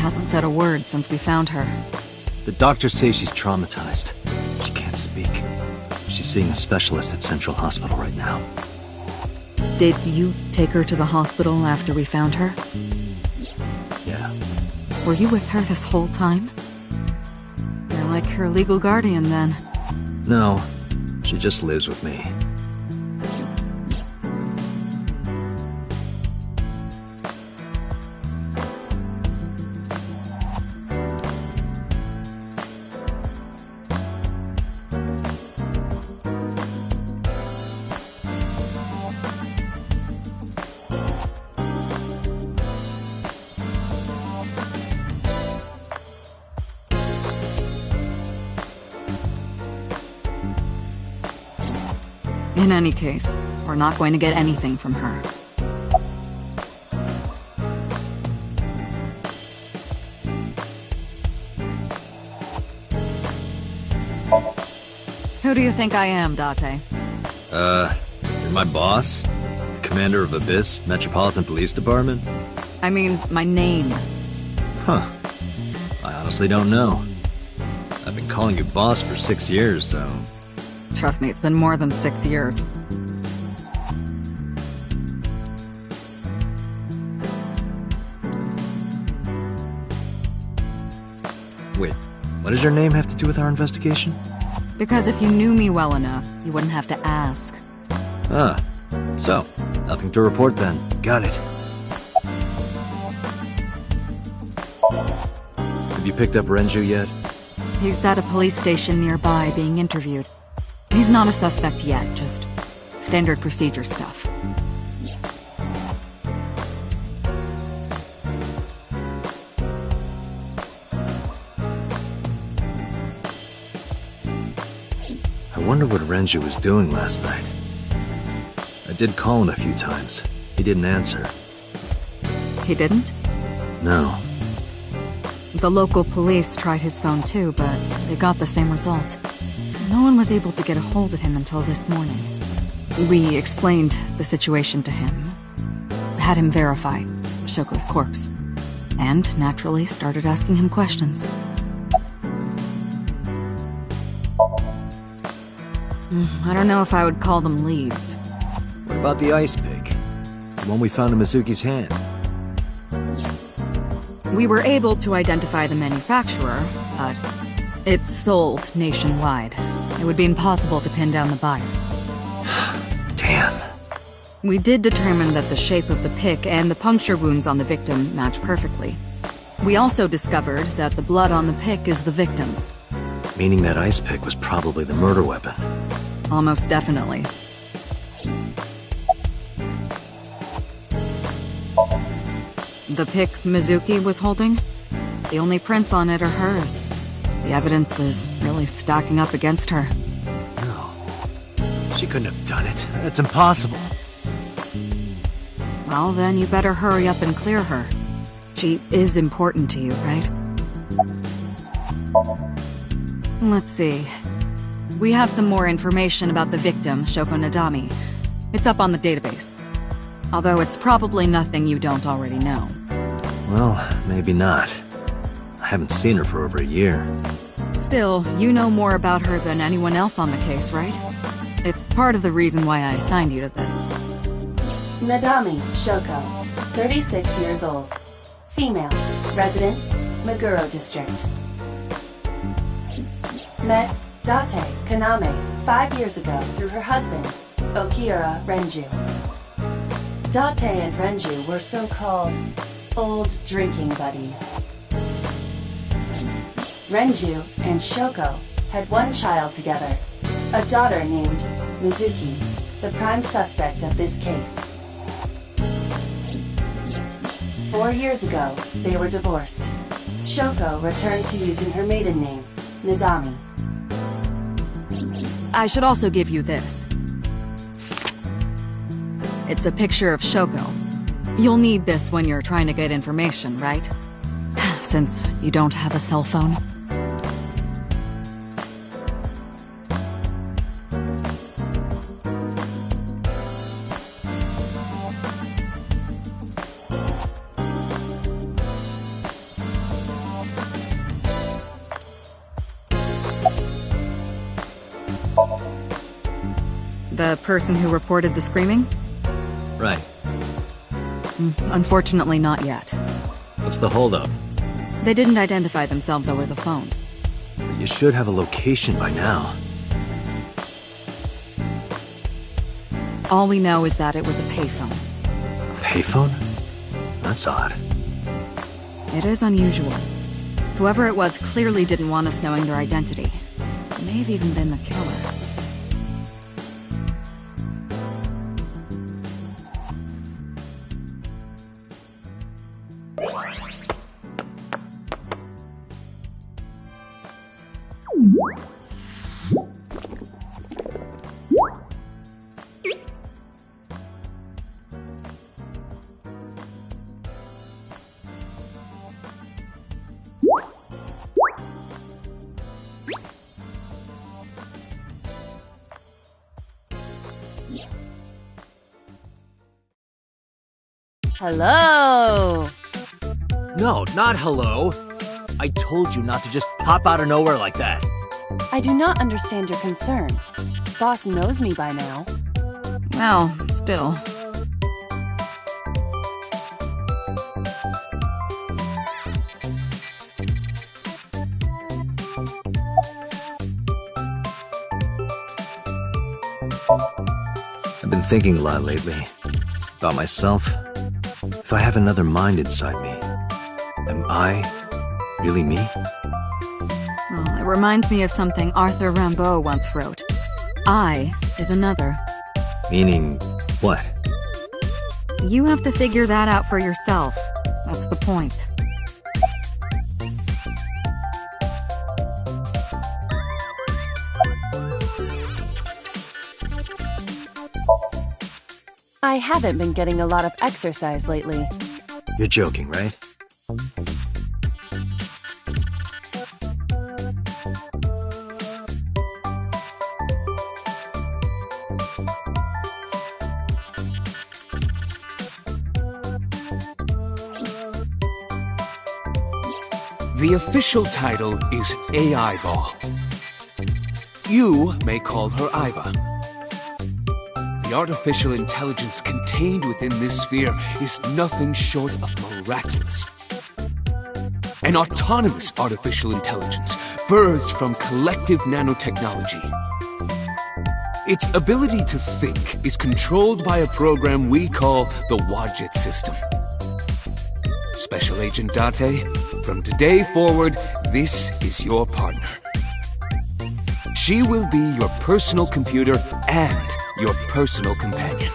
hasn't said a word since we found her. The doctors say she's traumatized. She can't speak. She's seeing a specialist at Central Hospital right now. Did you take her to the hospital after we found her? Yeah. Were you with her this whole time? You're like her legal guardian, then. No, she just lives with me. In any case, we're not going to get anything from her. Who do you think I am, Date? You're my boss? The commander of Abyss Metropolitan Police Department? I mean, my name. Huh. I honestly don't know. I've been calling you boss for 6 years, so... Trust me, it's been more than 6 years. Wait, what does your name have to do with our investigation? Because if you knew me well enough, you wouldn't have to ask. Ah, so, nothing to report then. Got it. Have you picked up Renju yet? He's at a police station nearby being interviewed. He's not a suspect yet, just standard procedure stuff. I wonder what Renju was doing last night. I did call him a few times. He didn't answer. He didn't? No. The local police tried his phone too, but they got the same result. No one was able to get a hold of him until this morning. We explained the situation to him, had him verify Shoko's corpse, and naturally started asking him questions. I don't know if I would call them leads. What about the ice pick? The one we found in Mizuki's hand? We were able to identify the manufacturer, but it's sold nationwide. It would be impossible to pin down the buyer. Damn. We did determine that the shape of the pick and the puncture wounds on the victim match perfectly. We also discovered that the blood on the pick is the victim's. Meaning that ice pick was probably the murder weapon. Almost definitely. The pick Mizuki was holding? The only prints on it are hers. The evidence is really stacking up against her. No. She couldn't have done it. That's impossible. Well, then you better hurry up and clear her. She is important to you, right? Let's see. We have some more information about the victim, Shoko Nadami. It's up on the database. Although it's probably nothing you don't already know. Well, maybe not. I haven't seen her for over a year. Still, you know more about her than anyone else on the case, right? It's part of the reason why I assigned you to this. Nadami Shoko, 36 years old. Female, residence, Meguro District. Met Date Kaname 5 years ago through her husband, Okiura Renju. Date and Renju were so-called old drinking buddies. Renju and Shoko had one child together, a daughter named Mizuki, the prime suspect of this case. 4 years ago, they were divorced. Shoko returned to using her maiden name, Nadami. I should also give you this. It's a picture of Shoko. You'll need this when you're trying to get information, right? Since you don't have a cell phone. The person who reported the screaming? Right. Unfortunately, not yet. What's the holdup? They didn't identify themselves over the phone. You should have a location by now. All we know is that it was a payphone. Payphone? That's odd. It is unusual. Whoever it was clearly didn't want us knowing their identity. It may have even been the killer. Hello! No, not hello. I told you not to just pop out of nowhere like that. I do not understand your concern. Boss knows me by now. Well, still. I've been thinking a lot lately. About myself. If I have another mind inside me, am I really me? Well, it reminds me of something Arthur Rimbaud once wrote. I is another. Meaning what? You have to figure that out for yourself. That's the point. I haven't been getting a lot of exercise lately. You're joking, right? The official title is AI Ball. You may call her Iva. The artificial intelligence contained within this sphere is nothing short of miraculous. An autonomous artificial intelligence birthed from collective nanotechnology. Its ability to think is controlled by a program we call the Wadjet system. Special Agent Date, from today forward, this is your partner. She will be your personal computer and your personal companion.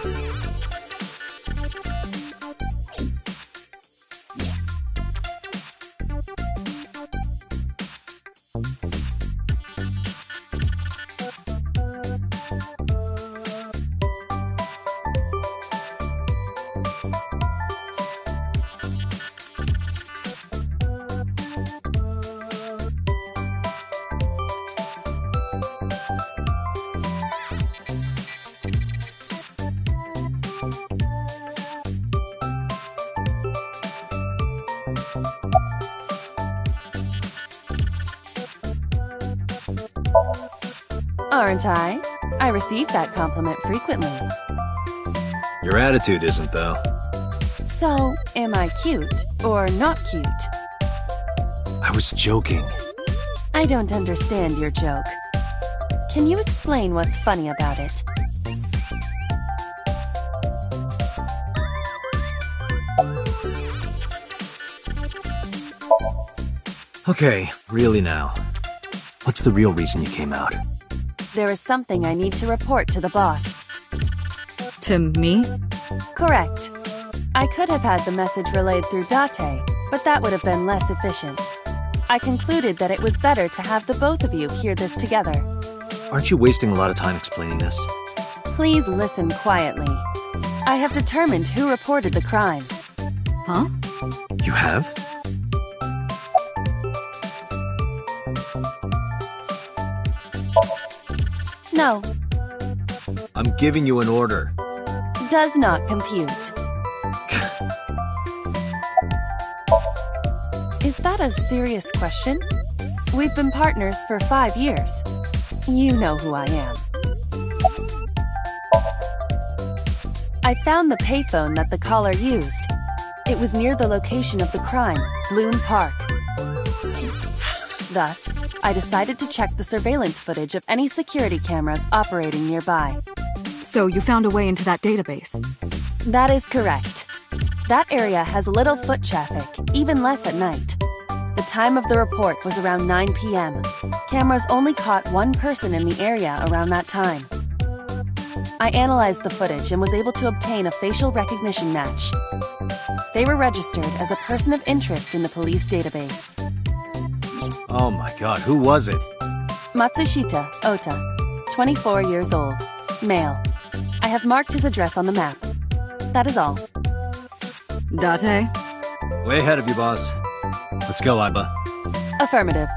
Aren't I? I receive that compliment frequently. Your attitude isn't, though. So, am I cute or not cute? I was joking. I don't understand your joke. Can you explain what's funny about it? Okay, really now. What's the real reason you came out? There is something I need to report to the boss. To me? Correct. I could have had the message relayed through Date, but that would have been less efficient. I concluded that it was better to have the both of you hear this together. Aren't you wasting a lot of time explaining this? Please listen quietly. I have determined who reported the crime. Huh? You have? No, I'm giving you an order. does not compute. Is that a serious question? We've been partners for 5 years. You know who I am. I found the payphone that the caller used. It was near the location of the crime, Bloom Park. Thus, I decided to check the surveillance footage of any security cameras operating nearby. So you found a way into that database? That is correct. That area has little foot traffic, even less at night. The time of the report was around 9 p.m. Cameras only caught one person in the area around that time. I analyzed the footage and was able to obtain a facial recognition match. They were registered as a person of interest in the police database. Oh my god, who was it? Matsushita Ota, 24 years old, male. I have marked his address on the map. That is all. Date? Way ahead of you, boss. Let's go, Iba. Affirmative.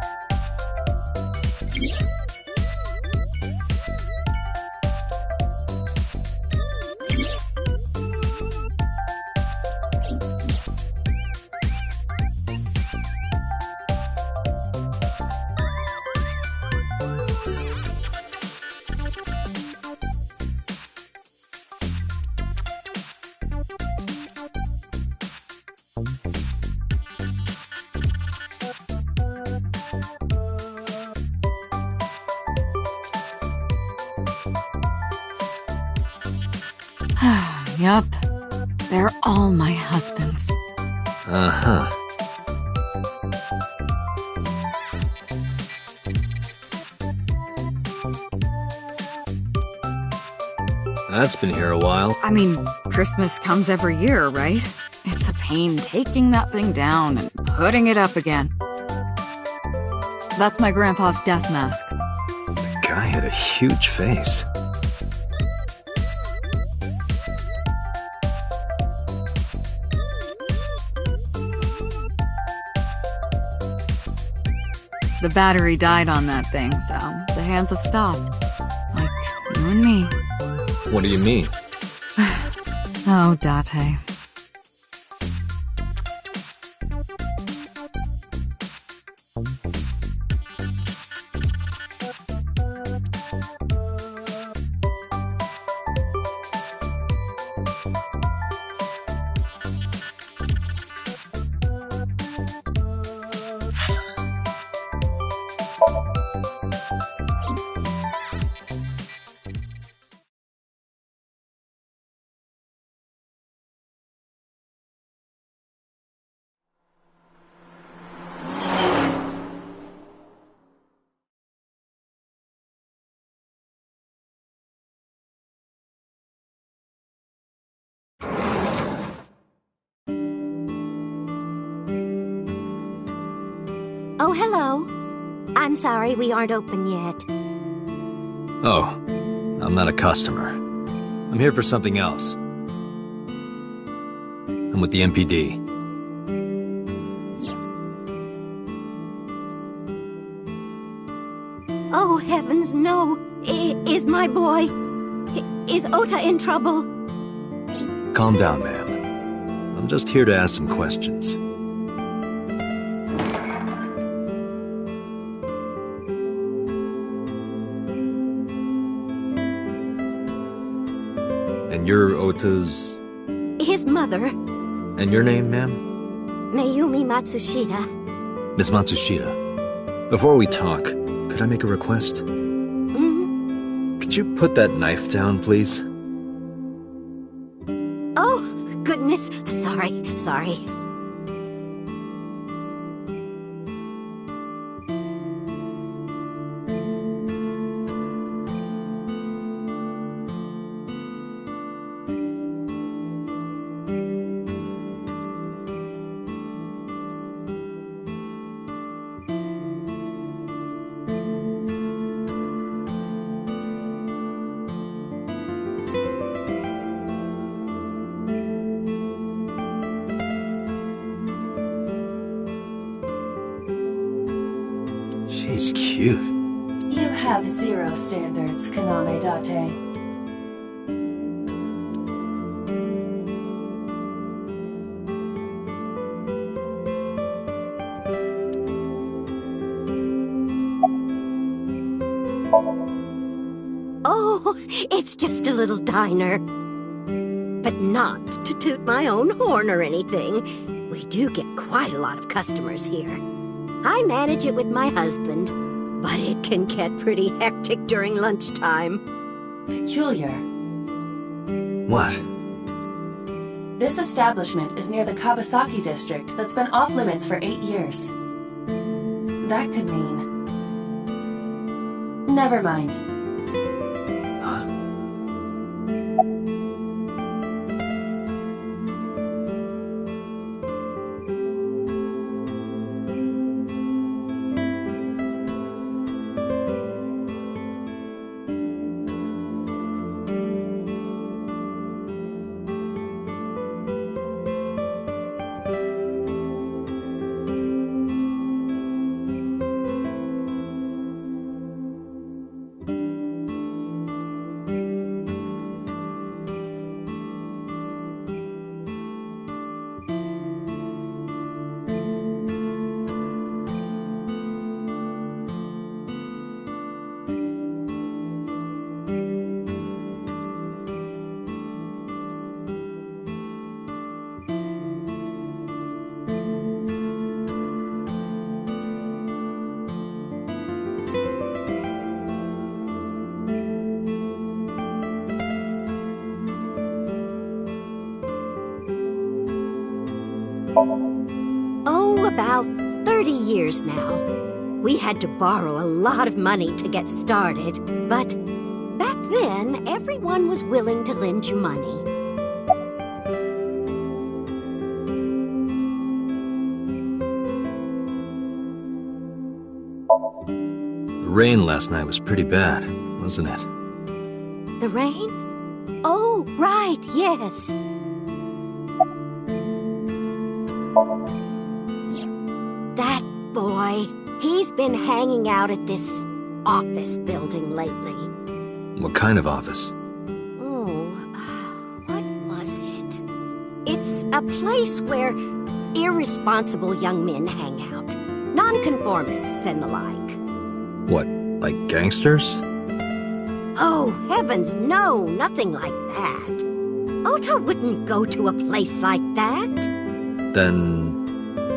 Yup. They're all my husbands. Uh-huh. That's been here a while. I mean, Christmas comes every year, right? It's a pain taking that thing down and putting it up again. That's my grandpa's death mask. The guy had a huge face. The battery died on that thing, so the hands have stopped. Like you and me. What do you mean? Oh, Date. Oh, hello. I'm sorry we aren't open yet. Oh, I'm not a customer. I'm here for something else. I'm with the MPD. Oh, heavens, no. Is my boy... Is Ota in trouble? Calm down, ma'am. I'm just here to ask some questions. And you're Ota's... His mother, And your name, ma'am? Mayumi Matsushita. Miss Matsushita. Before we talk, could I make a request? Could you put that knife down, please? Oh, goodness. Sorry. She's cute. You have zero standards, Kaname Date. Oh, it's just a little diner. Not to toot my own horn or anything, we do get quite a lot of customers here. I manage it with my husband, but it can get pretty hectic during lunchtime. Peculiar. What? This establishment is near the Kawasaki district that's been off limits for 8 years. That could mean... Never mind. Huh? Oh, about 30 years now. We had to borrow a lot of money to get started, but back then, everyone was willing to lend you money. The rain last night was pretty bad, wasn't it? The rain? Oh, right, yes. That boy, he's been hanging out at this office building lately. What kind of office? Oh, what was it? It's a place where irresponsible young men hang out. Nonconformists and the like. What, like gangsters? Oh, heavens, no, nothing like that. Ota wouldn't go to a place like that. Then...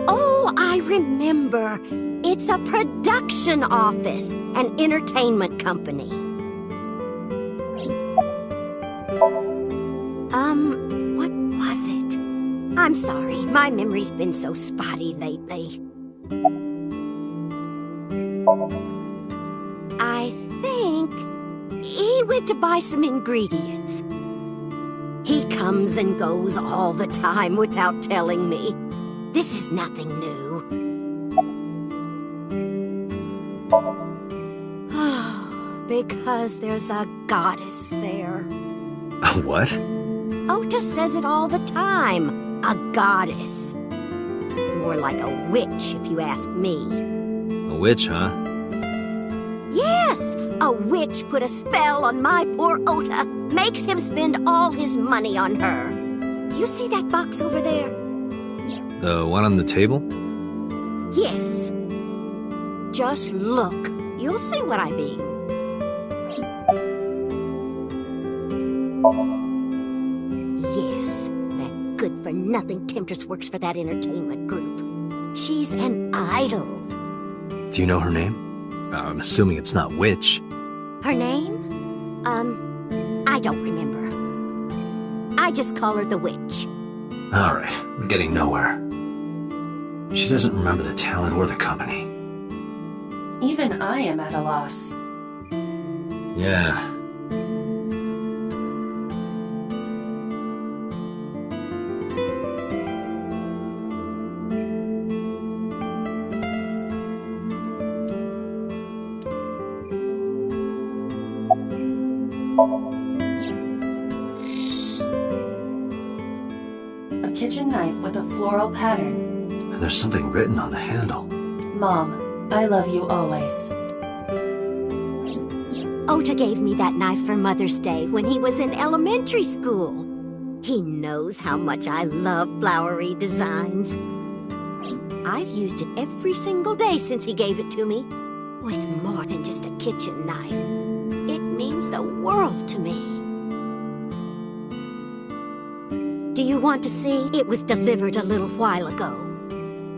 Oh, I remember. It's a production office, an entertainment company. What was it? I'm sorry, my memory's been so spotty lately. I think he went to buy some ingredients. He comes and goes all the time without telling me. This is nothing new. Because there's a goddess there. What? Ota says it all the time. A goddess. More like a witch, if you ask me. A witch, huh? Yes! A witch put a spell on my poor Ota. Makes him spend all his money on her. You see that box over there? The one on the table? Yes. Just look. You'll see what I mean. Yes, that good-for-nothing temptress works for that entertainment group. She's an idol. Do you know her name? I'm assuming it's not witch. Her name? I don't remember. I just call her the witch. Alright, we're getting nowhere. She doesn't remember the talent or the company. Even I am at a loss. Yeah. A kitchen knife with a floral pattern. There's something written on the handle. Mom, I love you always. Ota gave me that knife for Mother's Day when he was in elementary school. He knows how much I love flowery designs. I've used it every single day since he gave it to me. Oh, it's more than just a kitchen knife. It means the world to me. Do you want to see? It was delivered a little while ago.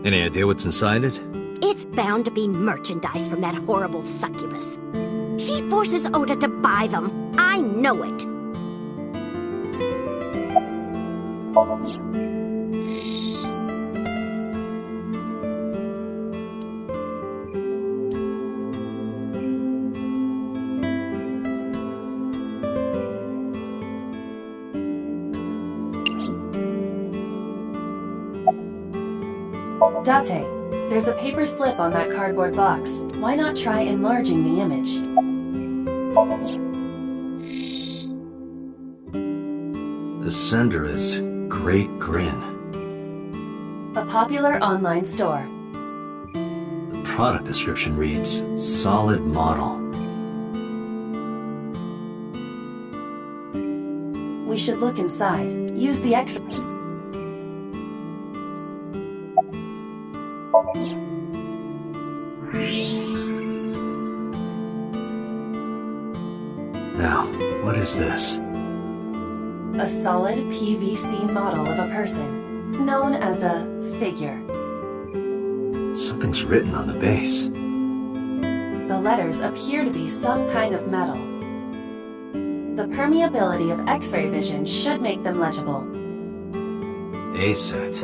Any idea what's inside it? It's bound to be merchandise from that horrible succubus. She forces Oda to buy them. I know it. Date, there's a paper slip on that cardboard box. Why not try enlarging the image? The sender is Great Grin. A popular online store. The product description reads, solid model. We should look inside. Use the X. Now, what is this? A solid PVC model of a person, known as a figure. Something's written on the base. The letters appear to be some kind of metal. The permeability of X-ray vision should make them legible. A set.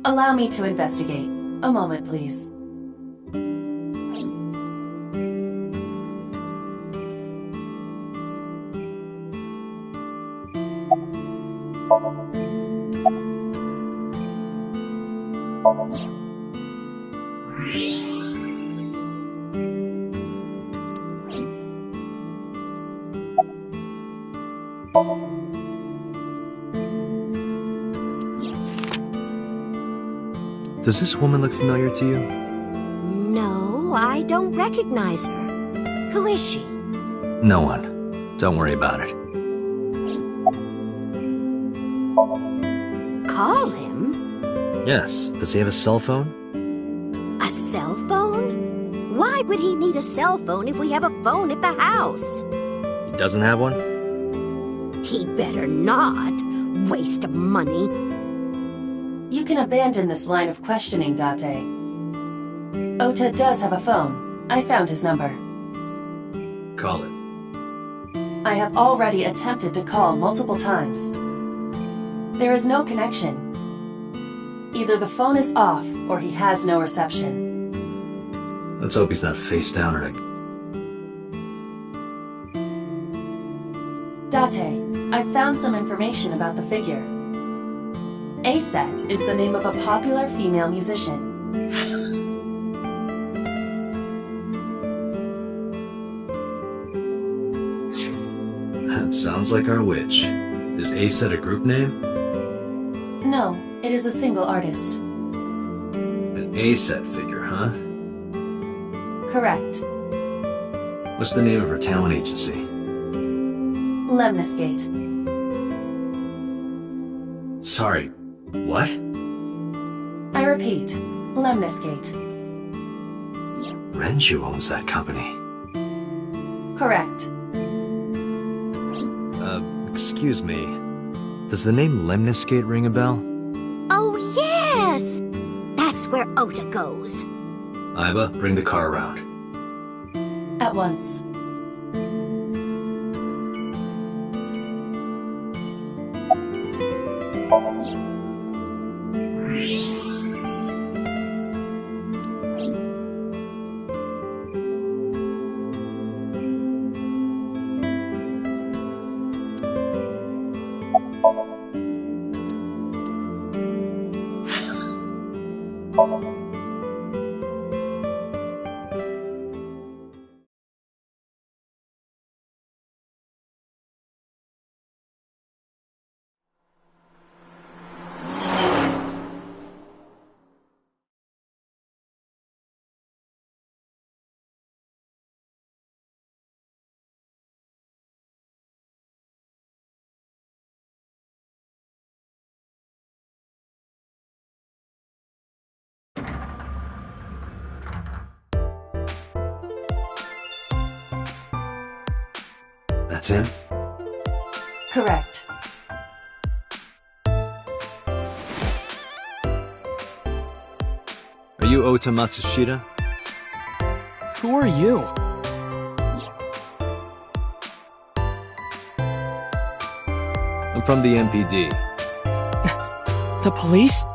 Allow me to investigate. A moment, please. Does this woman look familiar to you? No, I don't recognize her. Who is she? No one. Don't worry about it. Call him? Yes. Does he have a cell phone? A cell phone? Why would he need a cell phone if we have a phone at the house? He doesn't have one? He better not. Waste of money. You can abandon this line of questioning, Date. Ota does have a phone. I found his number. Call it. I have already attempted to call multiple times. There is no connection. Either the phone is off, or he has no reception. Let's hope he's not face down or... Date, I've found some information about the figure. A-Set is the name of a popular female musician. That sounds like our witch. Is A-Set a group name? No, it is a single artist. An A-Set figure, huh? Correct. What's the name of her talent agency? Lemniscate. Sorry, what? I repeat, Lemniscate. Renju owns that company. Correct. Excuse me. Does the name Lemniscate ring a bell? Oh, yes! That's where Ota goes. Iba, bring the car around. At once. That's him? Correct. Are you Ota Matsushita? Who are you? I'm from the MPD. The police?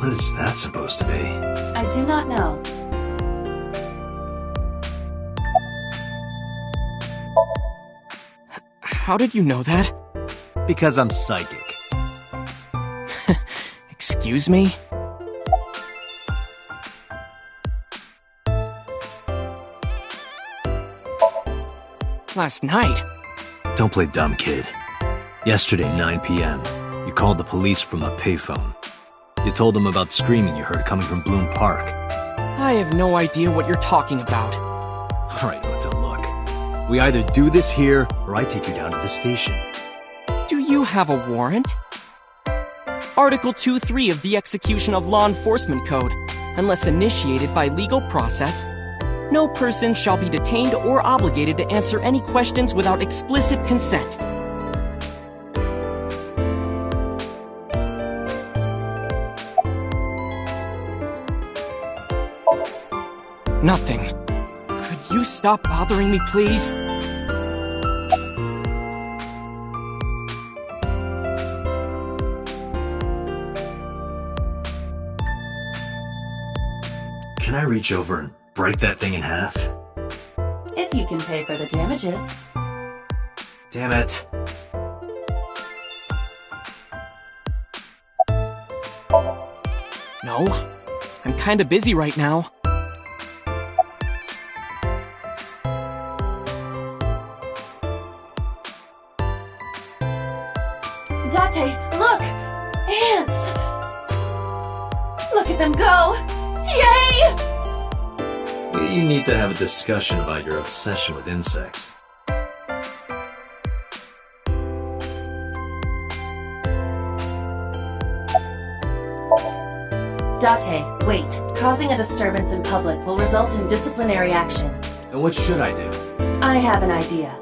What is that supposed to be? I do not know. How did you know that? Because I'm psychic. Excuse me? Last night? Don't play dumb, kid. Yesterday, 9 p.m., you called the police from a payphone. You told them about screaming you heard coming from Bloom Park. I have no idea what you're talking about. Alright, Ota, look. We either do this here, or I take you down to the station. Do you have a warrant? Article 2.3 of the Execution of Law Enforcement Code. Unless initiated by legal process, no person shall be detained or obligated to answer any questions without explicit consent. Nothing. Could you stop bothering me, please? Can I reach over and break that thing in half? If you can pay for the damages. Damn it. No. I'm kinda busy right now. Date, look! Ants! Look at them go! Yay! You need to have a discussion about your obsession with insects. Date, wait. Causing a disturbance in public will result in disciplinary action. And what should I do? I have an idea.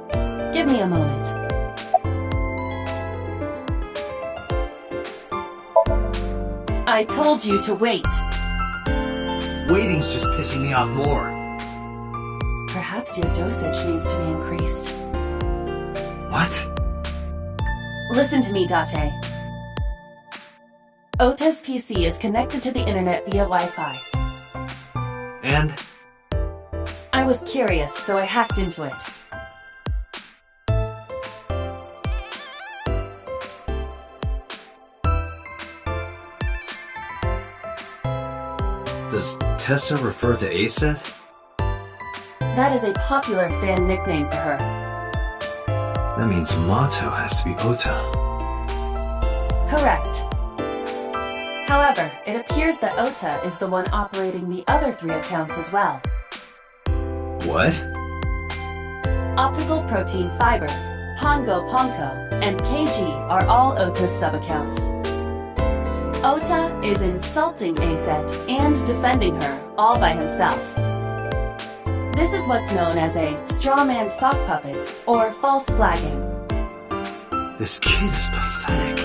Give me a moment. I told you to wait. Waiting's just pissing me off more. Perhaps your dosage needs to be increased. What? Listen to me, Date. Ota's PC is connected to the internet via Wi-Fi. And? I was curious, so I hacked into it. Does Tessa refer to Aset? That is a popular fan nickname for her. That means Mato has to be Ota. Correct. However, it appears that Ota is the one operating the other 3 accounts as well. What? Optical Protein Fiber, Pongo Ponko, and KG are all Ota's sub-accounts. Ota is insulting Aset and defending her all by himself. This is what's known as a straw man sock puppet or false flagging. This kid is pathetic.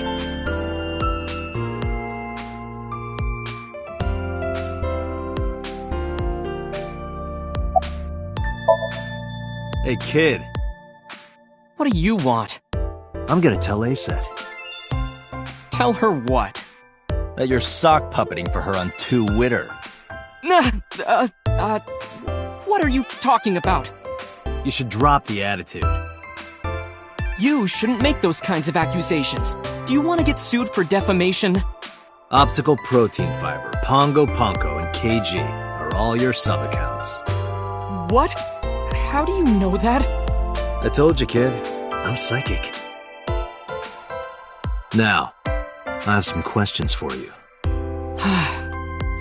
Hey, kid. What do you want? I'm gonna tell Aset Tell her what? that you're sock puppeting for her on Twitter. What are you talking about? You should drop the attitude. You shouldn't make those kinds of accusations. Do you want to get sued for defamation? Optical Protein Fiber, Pongo Ponko, and KG are all your sub-accounts. What? How do you know that? I told you, kid. I'm psychic. Now, I have some questions for you.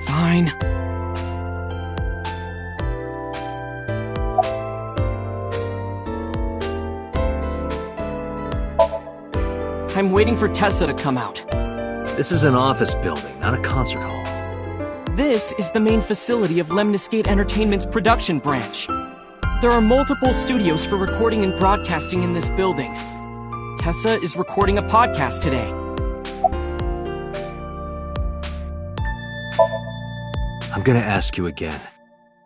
Fine. I'm waiting for Tessa to come out. This is an office building, not a concert hall. This is the main facility of Lemniscate Entertainment's production branch. There are multiple studios for recording and broadcasting in this building. Tessa is recording a podcast today. I'm gonna ask you again.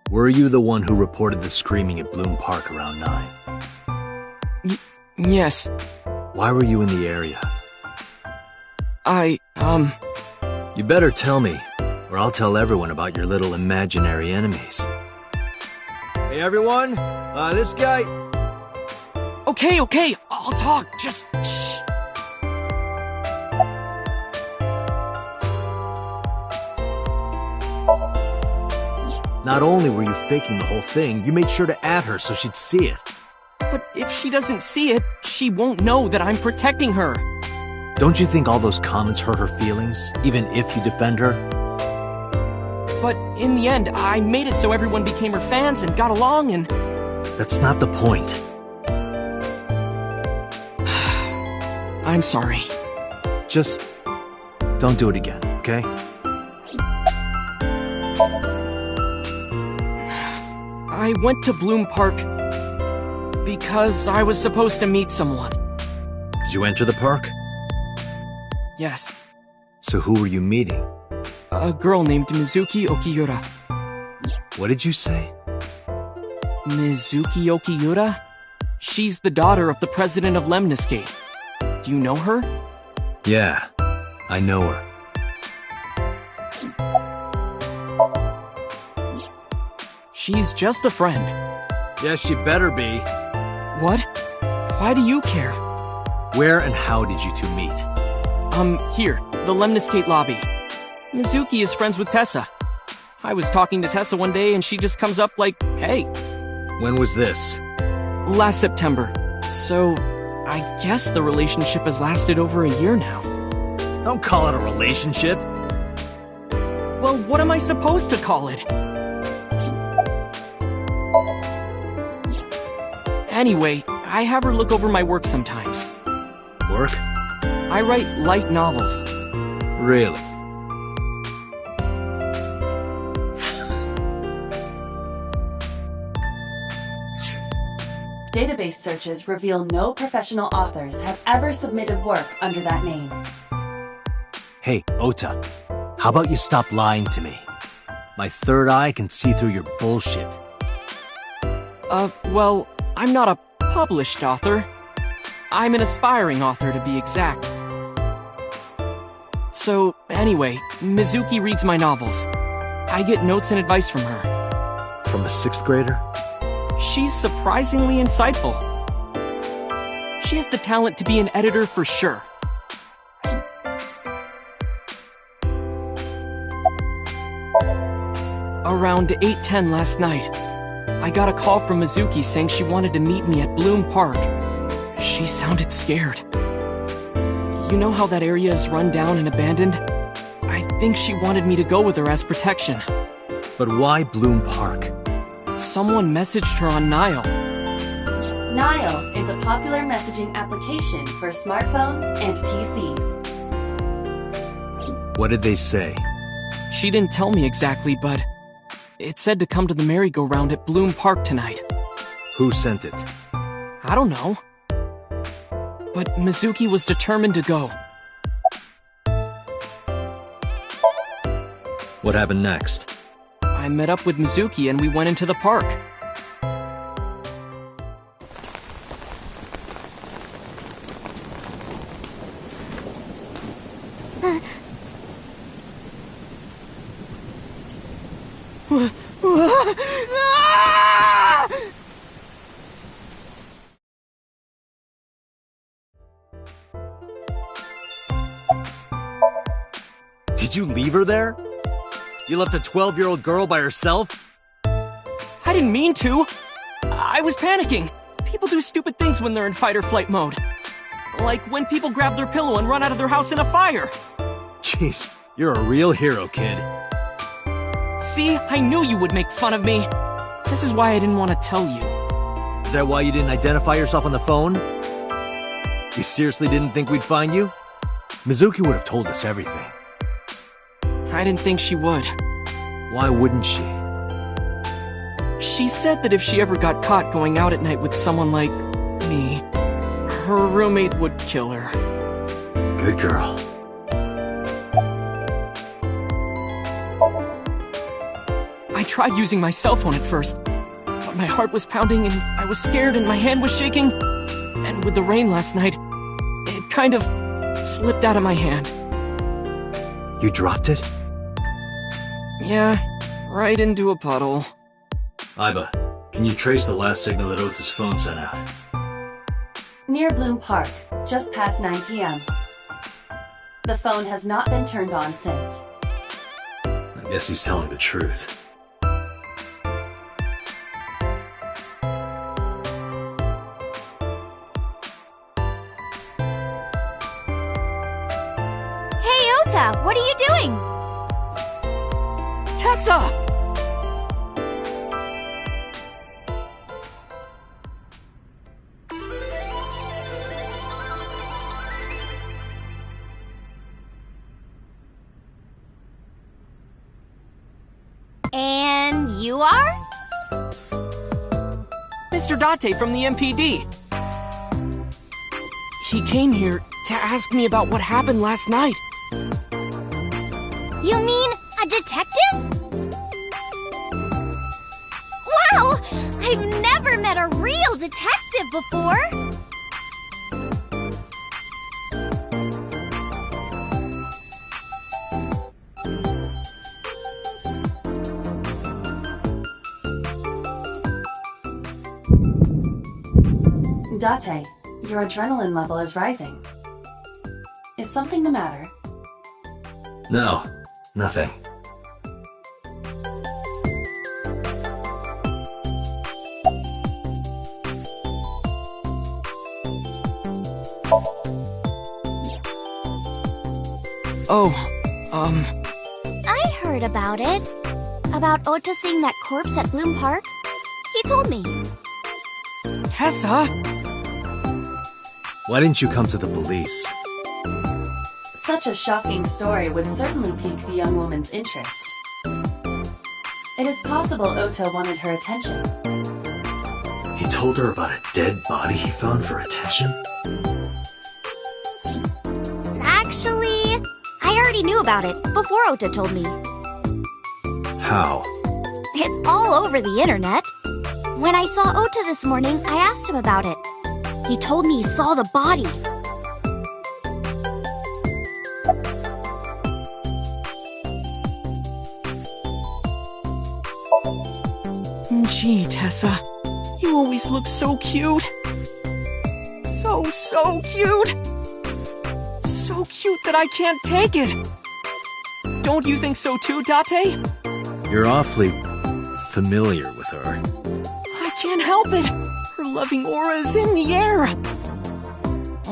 Were you the one who reported the screaming at Bloom Park around 9? Yes. Why were you in the area? You better tell me, or I'll tell everyone about your little imaginary enemies. Hey everyone, this guy... Okay, I'll talk, just shh. Not only were you faking the whole thing, you made sure to add her so she'd see it. But if she doesn't see it, she won't know that I'm protecting her. Don't you think all those comments hurt her feelings, even if you defend her? But in the end, I made it so everyone became her fans and got along and... That's not the point. I'm sorry. Just don't do it again, okay? I went to Bloom Park because I was supposed to meet someone. Did you enter the park? Yes. So who were you meeting? A girl named Mizuki Okiura. What did you say? Mizuki Okiura? She's the daughter of the president of Lemniscate. Do you know her? Yeah, I know her. She's just a friend. Yeah, she better be. What? Why do you care? Where and how did you two meet? Here, the Lemniscate lobby. Mizuki is friends with Tessa. I was talking to Tessa one day and she just comes up like, hey. When was this? Last September. So, I guess the relationship has lasted over a year now. Don't call it a relationship. Well, what am I supposed to call it? Anyway, I have her look over my work sometimes. Work? I write light novels. Really? Database searches reveal no professional authors have ever submitted work under that name. Hey, Ota, how about you stop lying to me? My third eye can see through your bullshit. Well, I'm not a published author. I'm an aspiring author, to be exact. So, anyway, Mizuki reads my novels. I get notes and advice from her. From a 6th grader? She's surprisingly insightful. She has the talent to be an editor for sure. Around 8:10 last night, I got a call from Mizuki saying she wanted to meet me at Bloom Park. She sounded scared. You know how that area is run down and abandoned? I think she wanted me to go with her as protection. But why Bloom Park? Someone messaged her on Nile. Nile is a popular messaging application for smartphones and PCs. What did they say? She didn't tell me exactly, but it said to come to the merry-go-round at Bloom Park tonight. Who sent it? I don't know. But Mizuki was determined to go. What happened next? I met up with Mizuki and we went into the park. Did you leave her there? You left a 12-year-old girl by herself? I didn't mean to. I was panicking. People do stupid things when they're in fight or flight mode. Like when people grab their pillow and run out of their house in a fire. Jeez, you're a real hero, kid. See, I knew you would make fun of me. This is why I didn't want to tell you. Is that why you didn't identify yourself on the phone? You seriously didn't think we'd find you? Mizuki would have told us everything. I didn't think she would. Why wouldn't she? She said that if she ever got caught going out at night with someone like me, her roommate would kill her. Good girl. I tried using my cell phone at first, but my heart was pounding and I was scared and my hand was shaking. And with the rain last night, it kind of slipped out of my hand. You dropped it? Yeah, right into a puddle. Aiba, can you trace the last signal that Ota's phone sent out? Near Bloom Park, just past 9 p.m. The phone has not been turned on since. I guess he's telling the truth. Hey, Ota, what are you doing? Tessa! And you are? Mr. Date from the MPD. He came here to ask me about what happened last night. You mean a detective? Wow! I've never met a real detective before! Date, your adrenaline level is rising. Is something the matter? No, nothing. I heard about it. About Ota seeing that corpse at Bloom Park. He told me. Tessa! Why didn't you come to the police? Such a shocking story would certainly pique the young woman's interest. It is possible Ota wanted her attention. He told her about a dead body he found for attention? Actually, I already knew about it before Ota told me. How? It's all over the internet. When I saw Ota this morning, I asked him about it. He told me he saw the body. Gee, Tessa, you always look so cute. So cute. So cute that I can't take it. Don't you think so too, Date? You're awfully familiar with her. I can't help it. Her loving aura is in the air.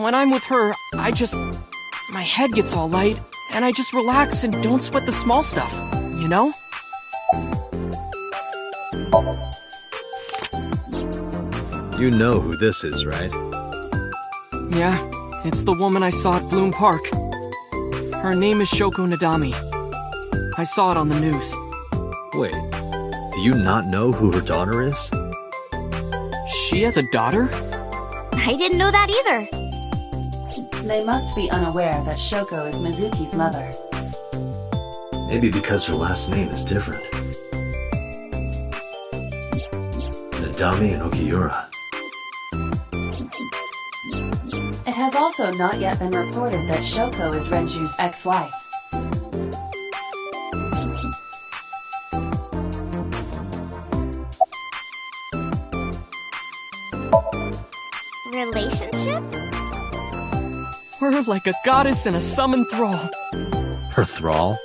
When I'm with her, my head gets all light, and I just relax and don't sweat the small stuff, you know? You know who this is, right? Yeah, it's the woman I saw at Bloom Park. Her name is Shoko Nadami. I saw it on the news. Wait, do you not know who her daughter is? She has a daughter? I didn't know that either. They must be unaware that Shoko is Mizuki's mother. Maybe because her last name is different. Nadami and Okiura. It has also not yet been reported that Shoko is Renju's ex-wife. Relationship? We're like a goddess and a summoned thrall. Her thrall?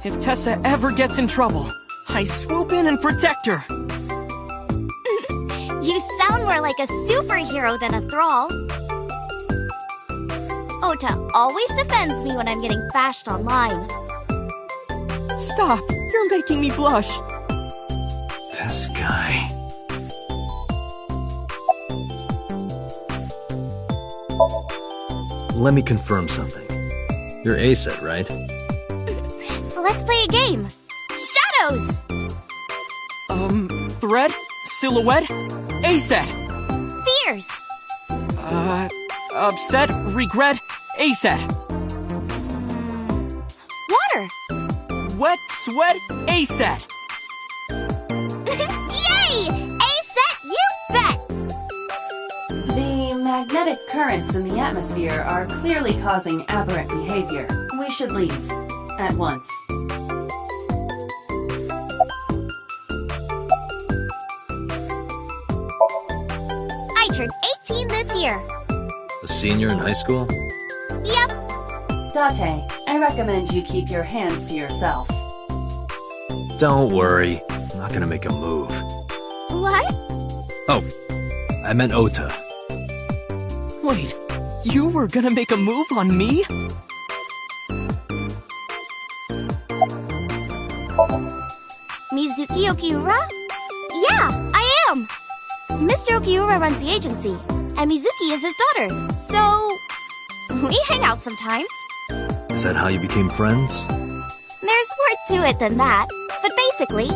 If Tessa ever gets in trouble, I swoop in and protect her. You sound more like a superhero than a thrall. Ota always defends me when I'm getting bashed online. Stop! You're making me blush. This guy. Let me confirm something. You're A-set, right? Let's play a game. Shadows! Thread? Silhouette? A-set! Fears! Upset? Regret? A-set! Water! Wet? Sweat? A-set! Yay! A-set, you bet! The magnetic currents in the atmosphere are clearly causing aberrant behavior. We should leave. At once. I turned 18 this year. A senior in high school? Yep. Date, I recommend you keep your hands to yourself. Don't worry. I'm not gonna make a move. What? Oh, I meant Ota. Wait, you were gonna make a move on me? Mizuki Okiura? Yeah, I am! Mr. Okiura runs the agency, and Mizuki is his daughter, so... we hang out sometimes. Is that how you became friends? There's more to it than that, but basically...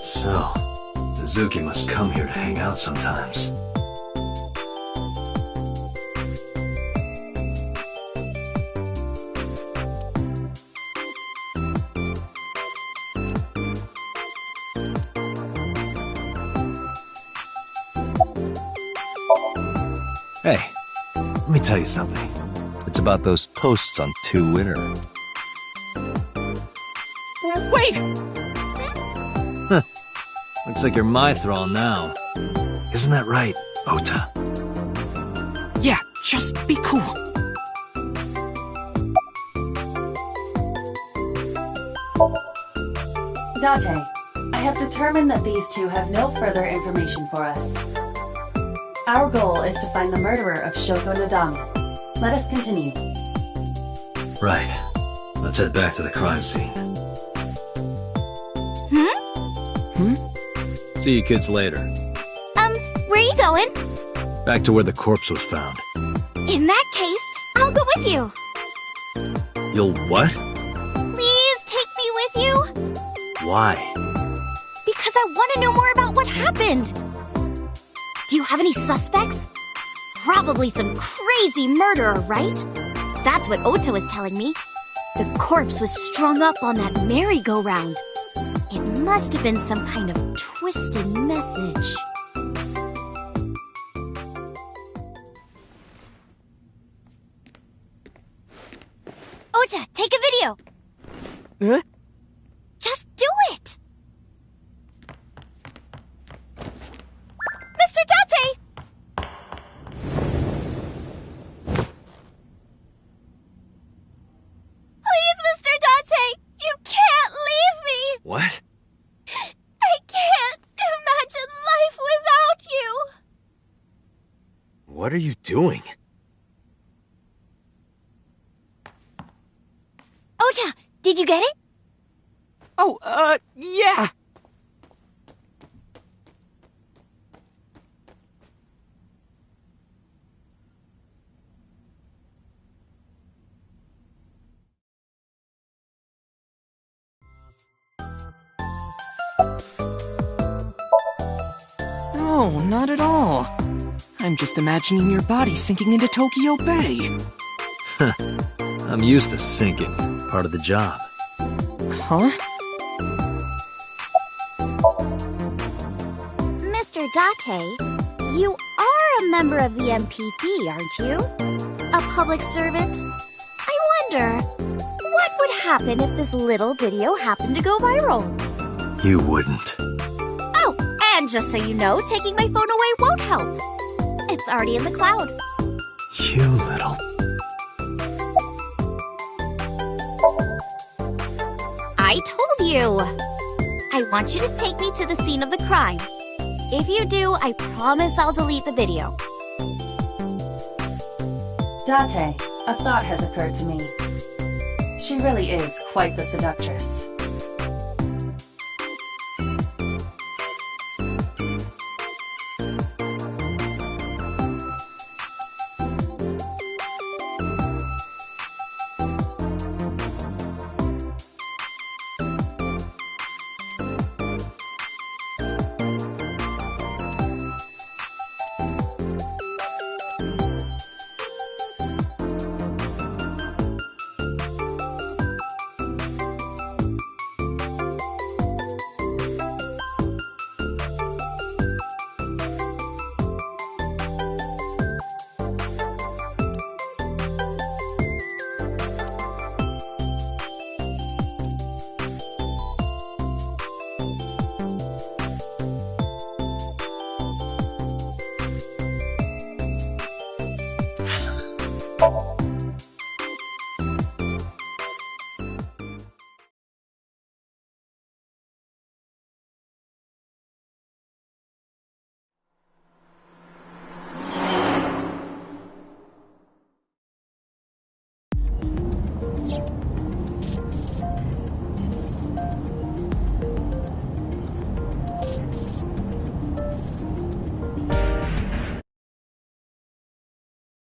So, Mizuki must come here to hang out sometimes. Hey, let me tell you something. It's about those posts on Twitter. Wait! Looks like you're my thrall now. Isn't that right, Ota? Yeah, just be cool. Date, I have determined that these two have no further information for us. Our goal is to find the murderer of Shoko Nadami. Let us continue. Right. Let's head back to the crime scene. See you kids later. Where are you going? Back to where the corpse was found. In that case, I'll go with you. You'll what? Please take me with you. Why? Because I want to know more about what happened. Do you have any suspects? Probably some crazy murderer, right? That's what Ota was telling me. The corpse was strung up on that merry-go-round. It must have been some kind of twisted message. Ota, take a video. Huh? Just do it. Mr. Date! Please, Mr. Date, you can't leave me. What? I can't imagine life without you. What are you doing? Ota, did you get it? Oh, yeah! No, not at all. I'm just imagining your body sinking into Tokyo Bay. I'm used to sinking. Part of the job. Huh? Mr. Date, you are a member of the MPD, aren't you? A public servant? I wonder, What would happen if this little video happened to go viral? You wouldn't. Oh, and just so you know, taking my phone away won't help. It's already in the cloud. You little... I told you. I want you to take me to the scene of the crime. If you do, I promise I'll delete the video. Date, a thought has occurred to me. She really is quite the seductress.